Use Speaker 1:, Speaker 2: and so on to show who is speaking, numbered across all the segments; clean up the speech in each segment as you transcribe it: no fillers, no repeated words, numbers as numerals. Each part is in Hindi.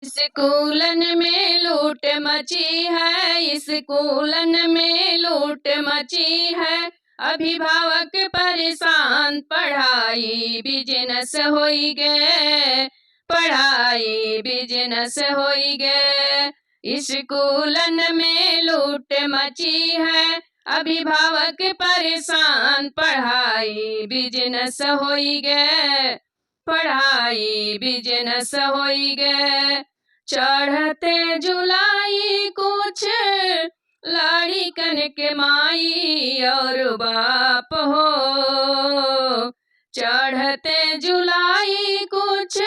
Speaker 1: स्कूलन में लूट मची है, स्कूलन में लूट मची है। अभिभावक परेशान, पढ़ाई बिजनेस होई गे, पढ़ाई बिजनेस होई गे। स्कूलन में लूट मची है, अभिभावक परेशान, पढ़ाई बिजनेस होई गे, पढ़ाई बिजनेस होई गे। चढ़ते जुलाई कुछ लड़िकन के माई और बाप हो, चढ़ते जुलाई कुछ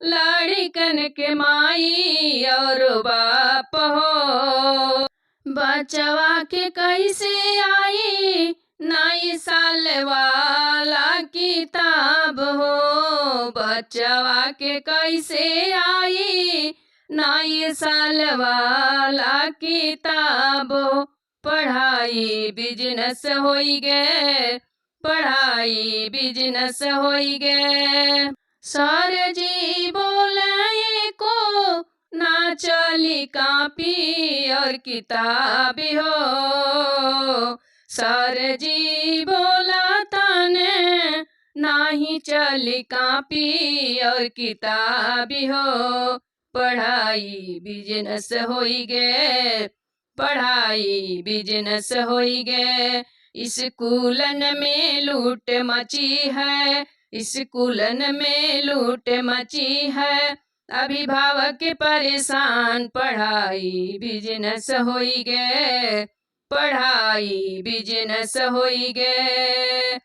Speaker 1: लड़िकन के माई और बाप हो। बचवा के कैसे आई नई साल वाला किताब हो, बचवा के कैसे आई नई साल वाला किताब हो। पढ़ाई बिजनेस होई गे, पढ़ाई बिजनेस होई गे। सर जी बोले को ना चली कापी और किताब हो, सर जी बोला ताने नाही चली कापी और किताब हो। पढ़ाई बिजनेस होई गे, पढ़ाई बिजनेस होई गे। स्कूलन में लूट मची है, स्कूलन में लूट मची है। अभिभावक परेशान, पढ़ाई बिजनेस होई गे, पढ़ाई बिजनेस होई गे।